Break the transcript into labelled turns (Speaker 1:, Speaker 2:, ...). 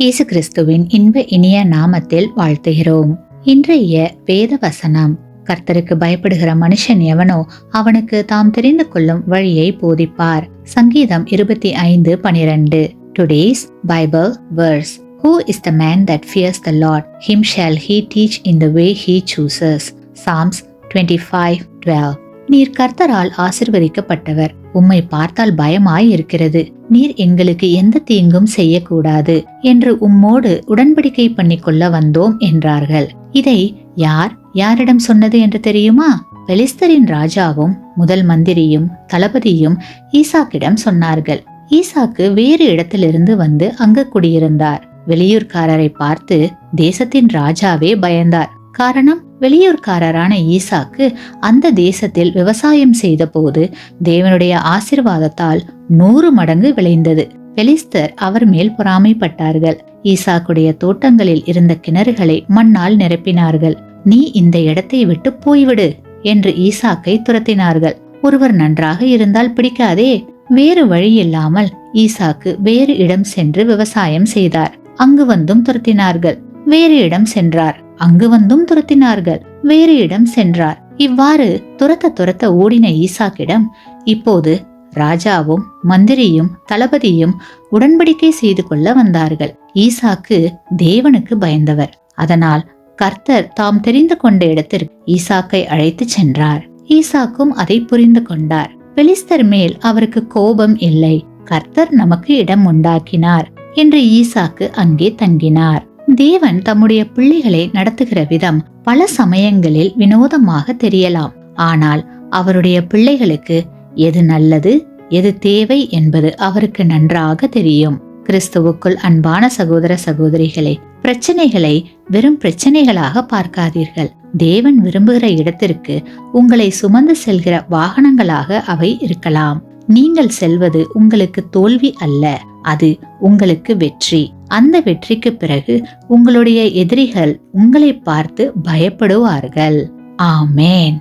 Speaker 1: இயேசு கிறிஸ்துவின் இன்ப இனிய நாமத்தில் வாழ்த்துகிறோம். இன்றைய வேத வசனம்: கர்த்தருக்கு பயப்படுகிற மனுஷன் எவனோ அவனுக்கு தாம் தெரிந்து கொள்ளும் வழியை போதிப்பார். சங்கீதம் 25:12. Today's Bible verse: Who is the man that fears the Lord? Him shall he teach in the way he chooses. Psalms 25:12. நீர் கர்த்தரால் ஆசிர்வதிக்கப்பட்டவர். உம்மை பார்த்தால் பயமாய் இருக்கிறது. நீர் எங்களுக்கு எந்த தீங்கும் செய்யக்கூடாது என்று உம்மோடு உடன்படிக்கை பண்ணிக்கொள்ள வந்தோம் என்றார்கள். இதை யாரிடம் சொன்னது என்று தெரியுமா? பெலிஸ்தரின் ராஜாவும் முதல் மந்திரியும் தளபதியும் ஈசாக்கிடம் சொன்னார்கள். ஈசாக்கு வேறு இடத்திலிருந்து வந்து அங்கு குடியிருந்தார். வெளியூர்காரரை பார்த்து தேசத்தின் ராஜாவே பயந்தார். காரணம், வெளியூர்காரரான ஈசாக்கு அந்த தேசத்தில் விவசாயம் செய்த போது தேவனுடைய ஆசீர்வாதத்தால் 100 மடங்கு விளைந்தது. பெலிஸ்தர் அவர் மேல் பொறாமைப்பட்டார்கள். ஈசாக்குடைய தோட்டங்களில் இருந்த கிணறுகளை மண்ணால் நிரப்பினார்கள். நீ இந்த இடத்தை விட்டு போய்விடு என்று ஈசாக்கை துரத்தினார்கள். ஒருவர் நன்றாக இருந்தால் பிடிக்காதே. வேறு வழி இல்லாமல் ஈசாக்கு வேறு இடம் சென்று விவசாயம் செய்தார். அங்கு வந்தும் துரத்தினார்கள். வேறு இடம் சென்றார். அங்கு வந்தும் துரத்தினார்கள். வேறு இடம் சென்றார். இவ்வாறு துரத்த ஓடின ஈசாக்கிடம் இப்போது ராஜாவும் மந்திரியும் தளபதியும் உடன்படிக்கை செய்து கொள்ள வந்தார்கள். ஈசாக்கு தேவனுக்கு பயந்தவர். அதனால் கர்த்தர் தாம் தெரிந்து கொண்ட இடத்திற்கு ஈசாக்கை அழைத்து சென்றார். ஈசாக்கும் அதை புரிந்து கொண்டார். பெலிஸ்தர் மேல் அவருக்கு கோபம் இல்லை. கர்த்தர் நமக்கு இடம் உண்டாக்கினார் என்று ஈசாக்கு அங்கே தங்கினார். தேவன் தம்முடைய பிள்ளைகளை நடத்துகிற விதம் பல சமயங்களில் வினோதமாக தெரியலாம். ஆனால் அவருடைய பிள்ளைகளுக்கு எது நல்லது, எது தேவை என்பது அவருக்கு நன்றாக தெரியும். கிறிஸ்துவுக்குள் அன்பான சகோதர சகோதரிகளே, பிரச்சனைகளை வெறும் பிரச்சனைகளாக பார்க்காதீர்கள். தேவன் விரும்புகிற இடத்திற்கு உங்களை சுமந்து செல்கிற வாகனங்களாக அவை இருக்கலாம். நீங்கள் செல்வது உங்களுக்கு தோல்வி அல்ல, அது உங்களுக்கு வெற்றி. அந்த வெற்றிக்கு பிறகு உங்களுடைய எதிரிகள் உங்களை பார்த்து பயப்படுவார்கள். ஆமேன்.